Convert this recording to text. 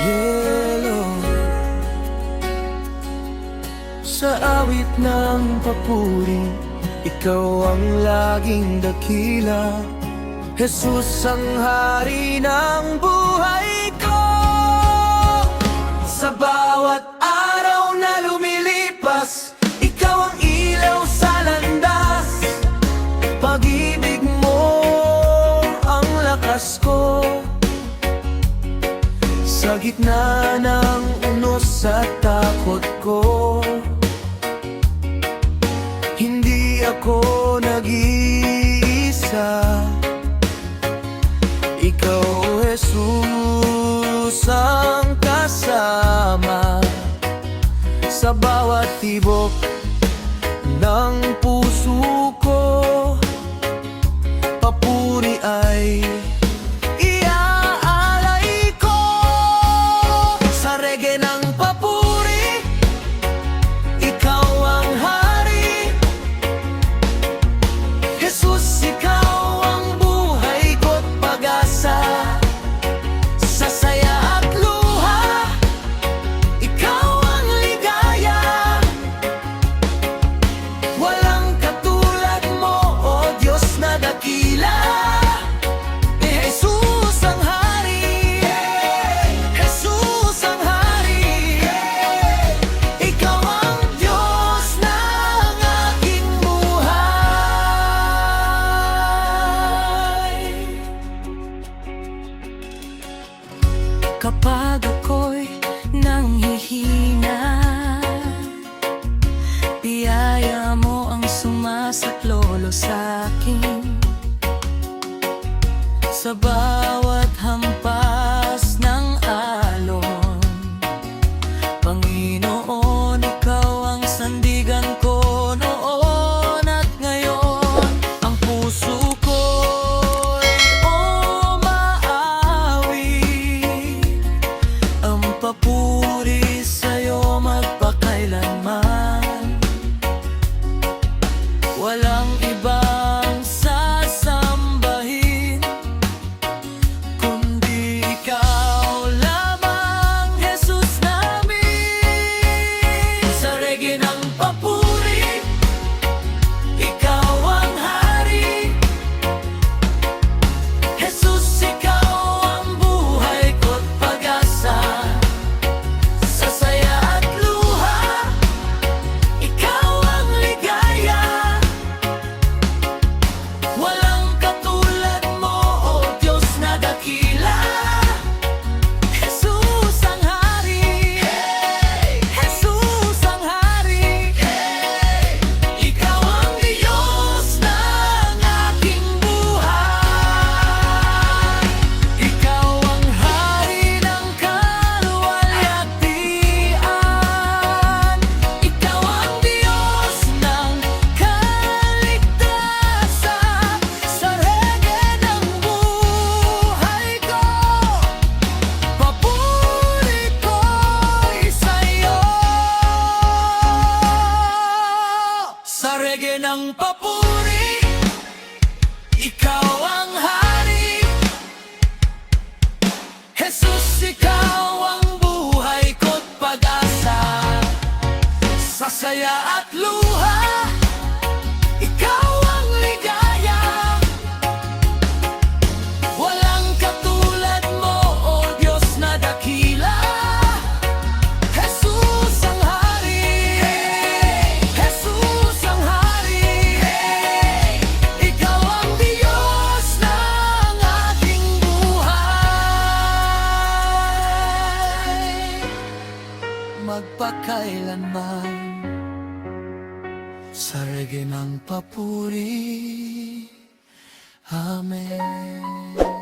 Yellow. Sa awit ng papuri, ikaw ang laging dakila. Jesus ang hari ng buhay ko. Sa bawat araw na lumilipas, ikaw ang ilaw sa landas. Pag-ibig mo ang lakas ko. Sa gitna ng unos at takot ko, hindi ako nag-iisa. Ikaw, Jesus, ang kasama sa bawat tibok ng puso ko. Papuri ay iaalay ko. Sa reggae ng papuri, ikaw ang hari. Jesus, ikaw ang buhay ko't pag-asa. Sa saya at luha, ikaw ang ligaya. Walang katulad mo, o Diyos na dakila. Jesus ang hari, Jesus ang hari. Ikaw ang Diyos ng aking buhay. Kapag ako'y nanghihina, biyaya mo ang sumasaklolo sa'kin. Sa bawat hampas ng alon, Panginoon, ikaw ang sandigan ko noon at ngayon. Ang puso ko'y umaawi, ang papuri sa'yo magpakailanman. Walang ibang sasambahin kundi ikaw lamang, Jesus namin. Sa reggae ng papuri, ikaw ang hari. Jesus, ikaw ang buhay ko't pag-asa. Sa saya at luha, ikaw ang ligaya. Walang katulad mo, o Diyos na dakila. Jesus ang hari, Jesus ang hari. Ikaw ang Diyos ng aking buhay. Ikaw ang hari ng kaluwalhatian. Ikaw ang Diyos ng kaligtasan. Sa reggae ng buhay ko, papuri ko'y sa'yo. Sa reggae ng papuri, ikaw ang hari. Jesus, ikaw ang buhay ko't pag-asa. Sa saya at luha, ikaw ang ligaya. Walang katulad mo, o Diyos na dakila. Jesus ang hari, Jesus ang hari. Ikaw ang Diyos ng aking buhay, magpakailanman. Sa reggae ng papuri, amen.